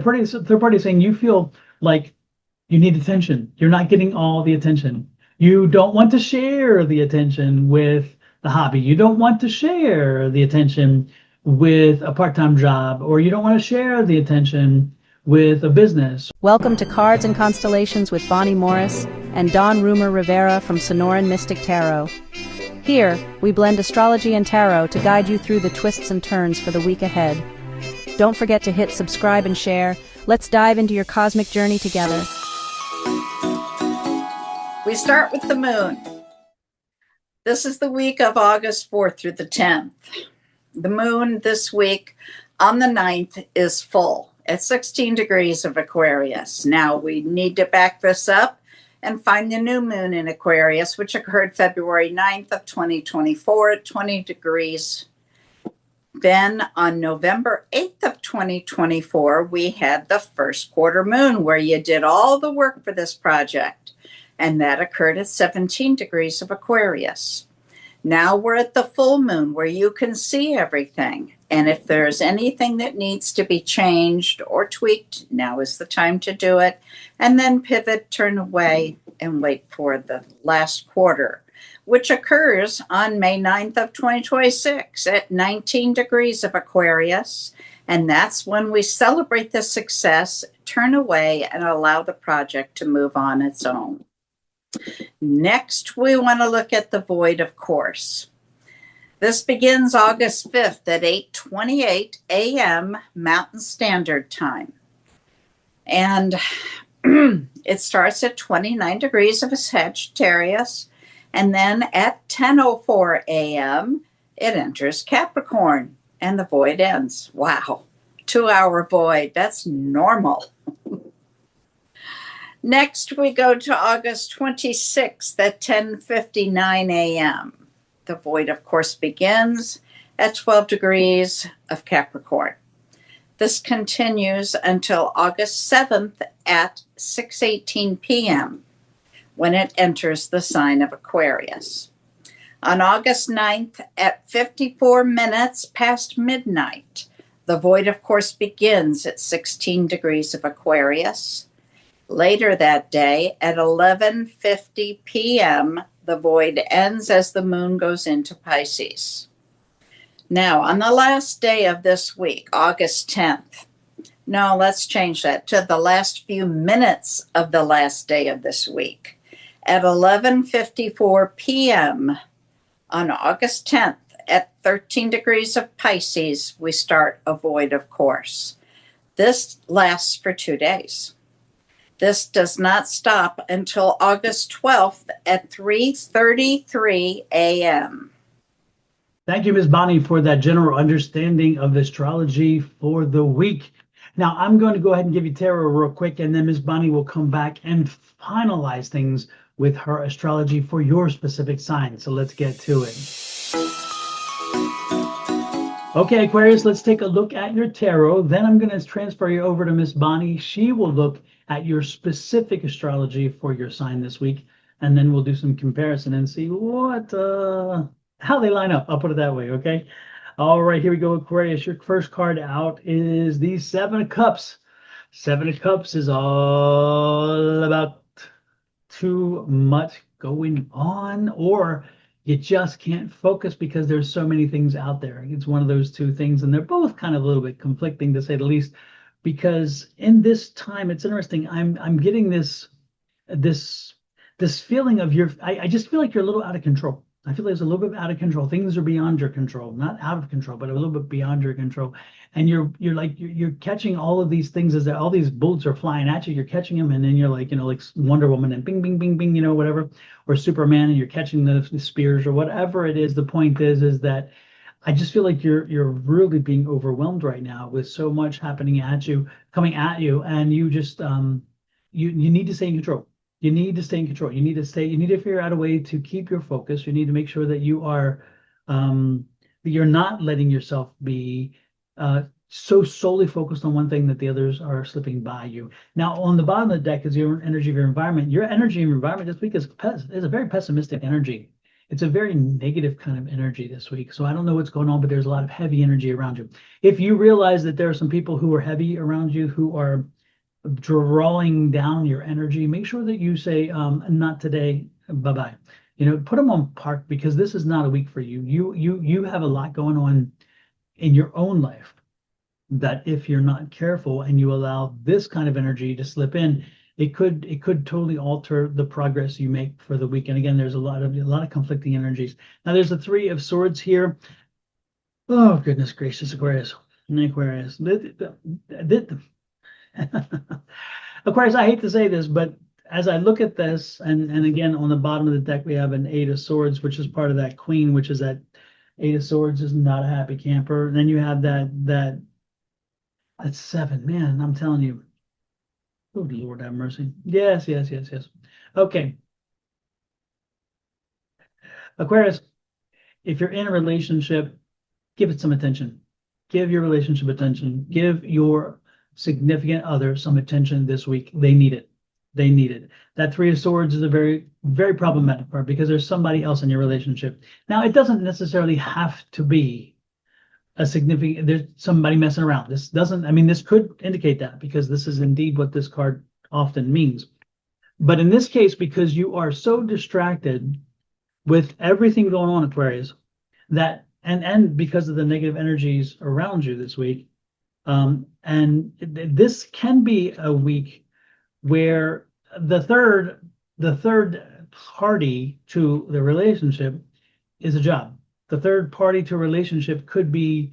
Third party is saying you feel like you need attention. You're not getting all the attention. You don't want to share the attention with the hobby. You don't want to share the attention with a part-time job, or you don't want to share the attention with a business. Welcome to Cards and Constellations with Bonnie Morris and Don Rumor Rivera from Sonoran Mystic Tarot. Here, we blend astrology and tarot to guide you through the twists and turns for the week ahead. Don't forget to hit subscribe and share. Let's dive into your cosmic journey together. We start with the moon. This is the week of August 4th through the 10th. The moon this week on the 9th is full at 16 degrees of Aquarius. Now we need to back this up and find the new moon in Aquarius, which occurred February 9th of 2024 at 20 degrees. Then on November 8th of 2024, we had the first quarter moon where you did all the work for this project. And that occurred at 17 degrees of Aquarius. Now we're at the full moon where you can see everything. And if there's anything that needs to be changed or tweaked, now is the time to do it. And then pivot, turn away, and wait for the last quarter, which occurs on May 9th of 2026 at 19 degrees of Aquarius. And that's when we celebrate the success, turn away, and allow the project to move on its own. Next, we want to look at the void, of course. This begins August 5th at 8:28 a.m. Mountain Standard Time. And it starts at 29 degrees of Sagittarius. And then at 10:04 a.m., it enters Capricorn and the void ends. Wow, 2-hour void. That's normal. Next, we go to August 26th at 10:59 a.m. The void, of course, begins at 12 degrees of Capricorn. This continues until August 7th at 6:18 p.m. when it enters the sign of Aquarius. On August 9th at 54 minutes past midnight, the void, of course, begins at 16 degrees of Aquarius. Later that day, at 11:50 p.m., the void ends as the moon goes into Pisces. Now, on the last day of this week, August 10th, no, let's change that to the last few minutes of the last day of this week. At 11:54 p.m. on August 10th, at 13 degrees of Pisces, we start a void, of course. This lasts for 2 days. This does not stop until August 12th at 3:33 a.m. Thank you, Ms. Bonnie, for that general understanding of astrology for the week. Now, I'm going to go ahead and give you tarot real quick, and then Ms. Bonnie will come back and finalize things with her astrology for your specific sign. So let's get to it. Okay, Aquarius, let's take a look at your tarot. Then I'm going to transfer you over to Ms. Bonnie. She will look at your specific astrology for your sign this week, and then we'll do some comparison and see how they line up. I'll put it that way, okay? All right, here we go, Aquarius. Your first card out is the Seven of Cups. Seven of Cups is all about too much going on, or you just can't focus because there's so many things out there. It's one of those two things, and they're both kind of a little bit conflicting, to say the least, because in this time, it's interesting. I'm getting this feeling of I just feel like you're a little out of control. I feel like it's a little bit out of control. Things are beyond your control, not out of control, but a little bit beyond your control. And you're catching all of these things as all these bullets are flying at you. You're catching them, and then you're like, like Wonder Woman and bing, bing, bing, bing, whatever, or Superman, and you're catching the spears or whatever it is. The point is that I just feel like you're really being overwhelmed right now with so much happening at you, coming at you, and you just you need to stay in control. You need to stay in control. You need to figure out a way to keep your focus. You need to make sure that you are that you're not letting yourself be so solely focused on one thing that the others are slipping by you. Now, on the bottom of the deck is your energy of your environment. Your energy of your environment this week is a very pessimistic energy. It's a very negative kind of energy this week. So I don't know what's going on, but there's a lot of heavy energy around you. If you realize that there are some people who are heavy around you who are drawing down your energy, make sure that you say, not today, bye-bye. Put them on park because this is not a week for you. You have a lot going on in your own life that if you're not careful and you allow this kind of energy to slip in, it could totally alter the progress you make for the week. And again, there's a lot of conflicting energies. Now there's the Three of Swords here. Oh, goodness gracious, Aquarius. Aquarius. Aquarius, I hate to say this, but as I look at this, and again, on the bottom of the deck, we have an Eight of Swords, which is part of that Queen, which is that Eight of Swords is not a happy camper. And then you have that Seven. Man, I'm telling you. Oh, Lord have mercy. Yes, yes, yes, yes. Okay. Aquarius, if you're in a relationship, give it some attention. Give your relationship attention. Give your significant other some attention this week. They need it. They need it. That Three of Swords is a very, very problematic part because there's somebody else in your relationship. Now, it doesn't necessarily have to be a significant, there's somebody messing around. This doesn't, I mean, this could indicate that because this is indeed what this card often means. But in this case, because you are so distracted with everything going on, Aquarius, that and because of the negative energies around you this week, and this can be a week where the third party to the relationship is a job. The third party to a relationship could be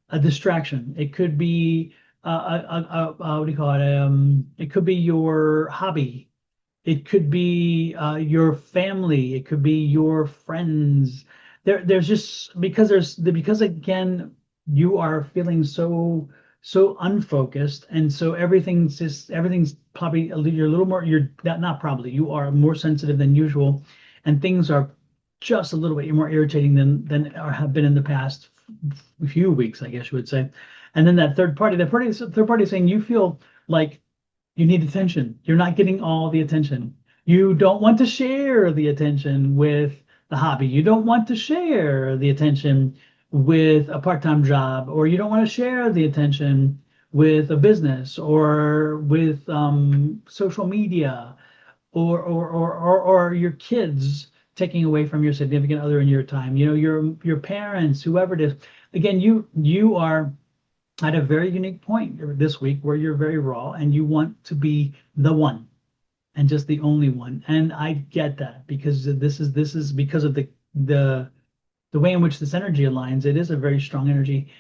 a distraction. It could be what do you call it? It could be your hobby. It could be your family. It could be your friends. There's just because again you are feeling so unfocused, and so everything's probably you're a little more you're not probably you are more sensitive than usual, and things are just a little bit more irritating than have been in the past few weeks, I guess you would say. And then that third party is saying you feel like you need attention. You're not getting all the attention. You don't want to share the attention with the hobby. You don't want to share the attention with a part-time job, or you don't want to share the attention with a business or with social media or your kids taking away from your significant other in your time, your parents, whoever it is. Again, you are at a very unique point this week where you're very raw and you want to be the one and just the only one. And I get that because this is because of the way in which this energy aligns. It is a very strong energy.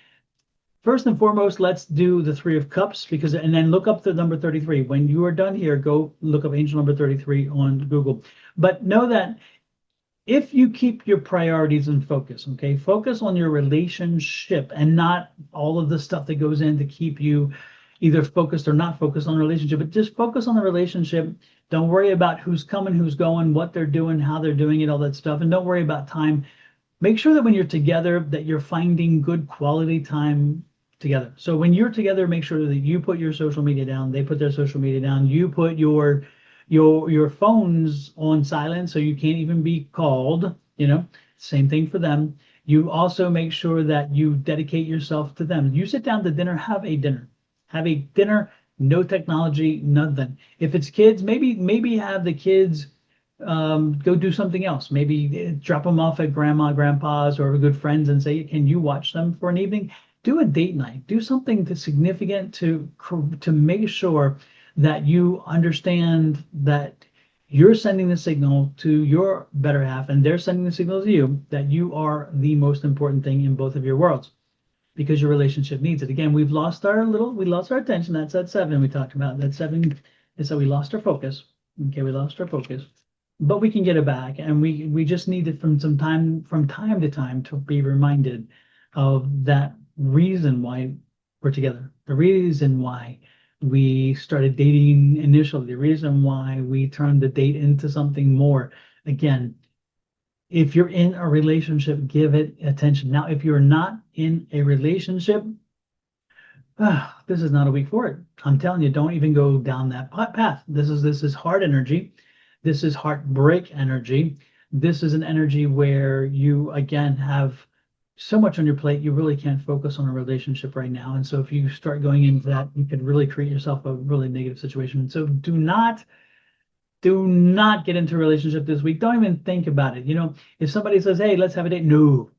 First and foremost, let's do the Three of Cups and then look up the number 33. When you are done here, go look up angel number 33 on Google. But know that if you keep your priorities in focus, okay, focus on your relationship and not all of the stuff that goes in to keep you either focused or not focused on the relationship, but just focus on the relationship. Don't worry about who's coming, who's going, what they're doing, how they're doing it, all that stuff. And don't worry about time. Make sure that when you're together, that you're finding good quality time together. So when you're together, make sure that you put your social media down, they put their social media down, you put your phones on silent so you can't even be called, same thing for them. You also make sure that you dedicate yourself to them. You sit down to dinner, have a dinner, no technology, nothing. If it's kids, maybe have the kids go do something else. Maybe drop them off at grandma, grandpa's, or good friends and say, can you watch them for an evening? Do a date night, do something significant to make sure that you understand that you're sending the signal to your better half and they're sending the signal to you that you are the most important thing in both of your worlds because your relationship needs it. Again, we lost our attention. That's that Seven we talked about. That Seven is that we lost our focus. Okay, we lost our focus, but we can get it back, and we just need it from time to time to be reminded of that reason why we're together, the reason why we started dating initially, the reason why we turned the date into something more. Again, if you're in a relationship, give it attention. Now, if you're not in a relationship, this is not a week for it. I'm telling you, don't even go down that path. This is hard energy. This is heartbreak energy. This is an energy where you, again, have so much on your plate, you really can't focus on a relationship right now. And so if you start going into that, you could really create yourself a really negative situation. So do not get into a relationship this week. Don't even think about it. If somebody says, hey, let's have a date, no,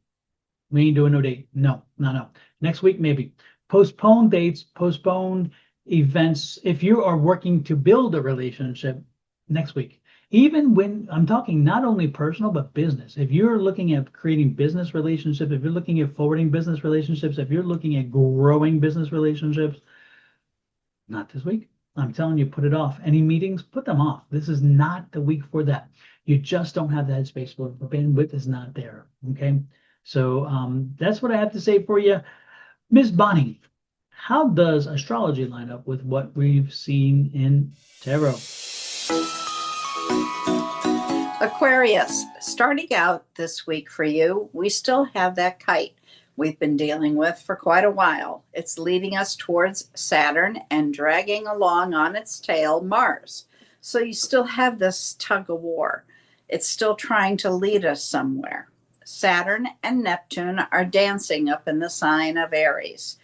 we ain't doing no date. No, no, no. Next week, maybe. Postpone dates, postpone events. If you are working to build a relationship, next week. Even when I'm talking not only personal, but business. If you're looking at creating business relationships, if you're looking at forwarding business relationships, if you're looking at growing business relationships, not this week. I'm telling you, put it off. Any meetings, put them off. This is not the week for that. You just don't have the headspace for it. The bandwidth is not there. Okay. So that's what I have to say for you. Miss Bonnie, how does astrology line up with what we've seen in tarot? Aquarius, starting out this week for you, we still have that kite we've been dealing with for quite a while. It's leading us towards Saturn and dragging along on its tail Mars. So you still have this tug of war. It's still trying to lead us somewhere. Saturn and Neptune are dancing up in the sign of Aries.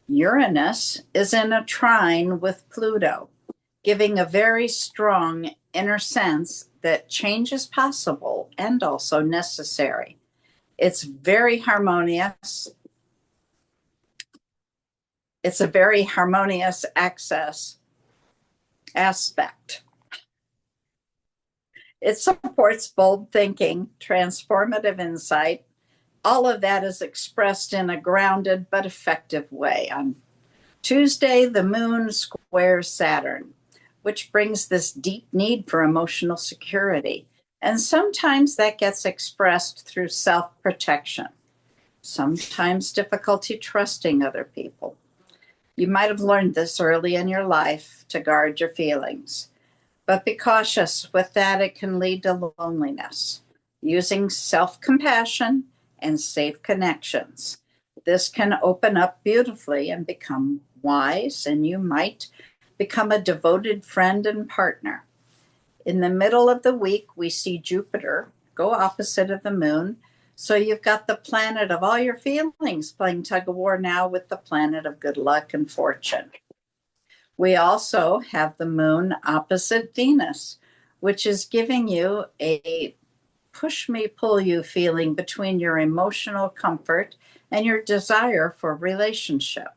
Uranus is in a trine with Pluto, giving a very strong inner sense that change is possible and also necessary. It's very harmonious. It's a very harmonious aspect. It supports bold thinking, transformative insight. All of that is expressed in a grounded but effective way. On Tuesday, the moon squares Saturn, which brings this deep need for emotional security. And sometimes that gets expressed through self-protection, sometimes difficulty trusting other people. You might have learned this early in your life to guard your feelings, but be cautious with that. It can lead to loneliness. Using self-compassion and safe connections, this can open up beautifully and become wise, and you might become a devoted friend and partner. In the middle of the week, we see Jupiter go opposite of the moon. So you've got the planet of all your feelings playing tug of war now with the planet of good luck and fortune. We also have the moon opposite Venus, which is giving you a push me, pull you feeling between your emotional comfort and your desire for a relationship.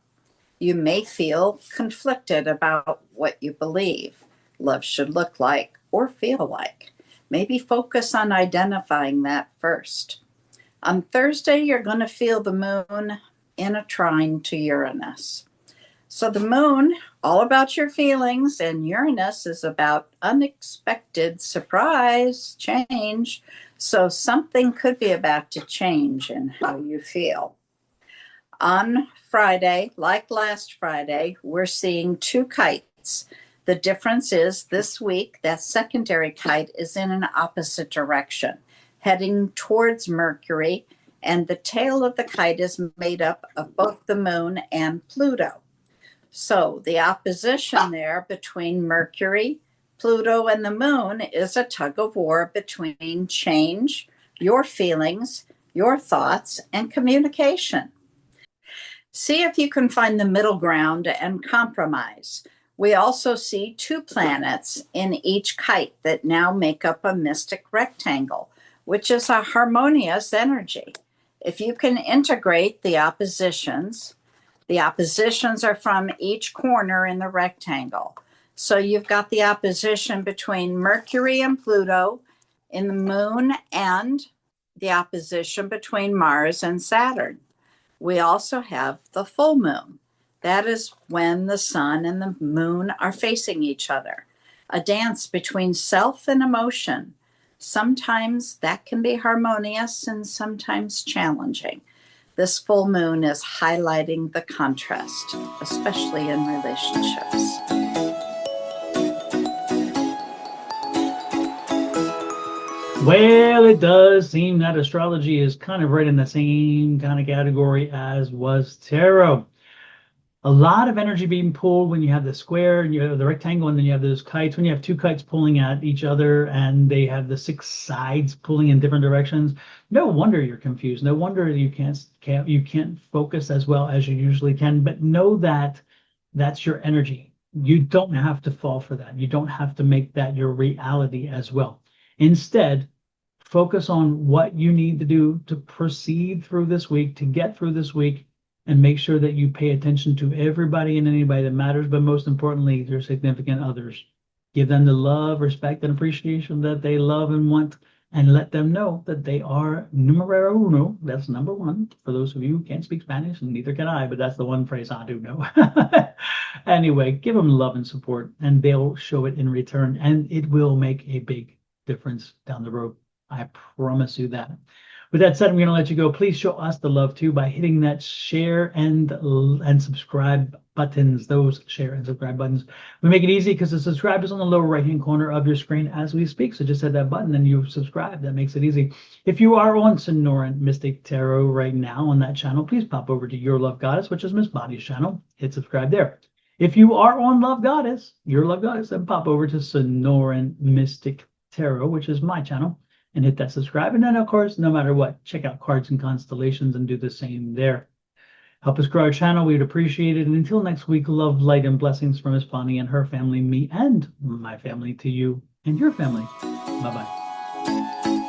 You may feel conflicted about what you believe love should look like or feel like. Maybe focus on identifying that first. On Thursday, you're going to feel the moon in a trine to Uranus. So the moon, all about your feelings, and Uranus is about unexpected surprise, change. So something could be about to change in how you feel. On Friday, like last Friday, we're seeing two kites. The difference is this week, that secondary kite is in an opposite direction, heading towards Mercury, and the tail of the kite is made up of both the moon and Pluto. So the opposition there between Mercury, Pluto, and the moon is a tug of war between change, your feelings, your thoughts, and communication. See if you can find the middle ground and compromise. We also see two planets in each kite that now make up a mystic rectangle, which is a harmonious energy. If you can integrate the oppositions are from each corner in the rectangle. So you've got the opposition between Mercury and Pluto in the moon and the opposition between Mars and Saturn. We also have the full moon. That is when the sun and the moon are facing each other, a dance between self and emotion. Sometimes that can be harmonious and sometimes challenging. This full moon is highlighting the contrast, especially in relationships. Well, it does seem that astrology is kind of right in the same kind of category as was tarot. A lot of energy being pulled when you have the square and you have the rectangle, and then you have those kites. When you have two kites pulling at each other and they have the six sides pulling in different directions, no wonder you're confused. No wonder you can't focus as well as you usually can. But know that that's your energy. You don't have to fall for that. You don't have to make that your reality as well. Instead, focus on what you need to do to proceed through this week, to get through this week, and make sure that you pay attention to everybody and anybody that matters, but most importantly, your significant others. Give them the love, respect, and appreciation that they love and want, and let them know that they are numero uno. That's number one. For those of you who can't speak Spanish, and neither can I, but that's the one phrase I do know. Anyway, give them love and support, and they'll show it in return, and it will make a big difference down the road. I promise you that. With that said, I'm going to let you go. Please show us the love too by hitting that share and subscribe buttons. Those share and subscribe buttons. We make it easy because the subscribe is on the lower right-hand corner of your screen as we speak. So just hit that button and you subscribe. That makes it easy. If you are on Sonoran Mystic Tarot right now on that channel, please pop over to Your Love Goddess, which is Miss Bonnie's channel. Hit subscribe there. If you are on Love Goddess, Your Love Goddess, then pop over to Sonoran Mystic Tarot, which is my channel, and hit that subscribe. And then, of course, no matter what, check out Cards and Constellations and do the same there. Help us grow our channel. We'd appreciate it. And until next week, love, light, and blessings from Miss Bonnie and her family, me and my family, to you and your family. Bye-bye.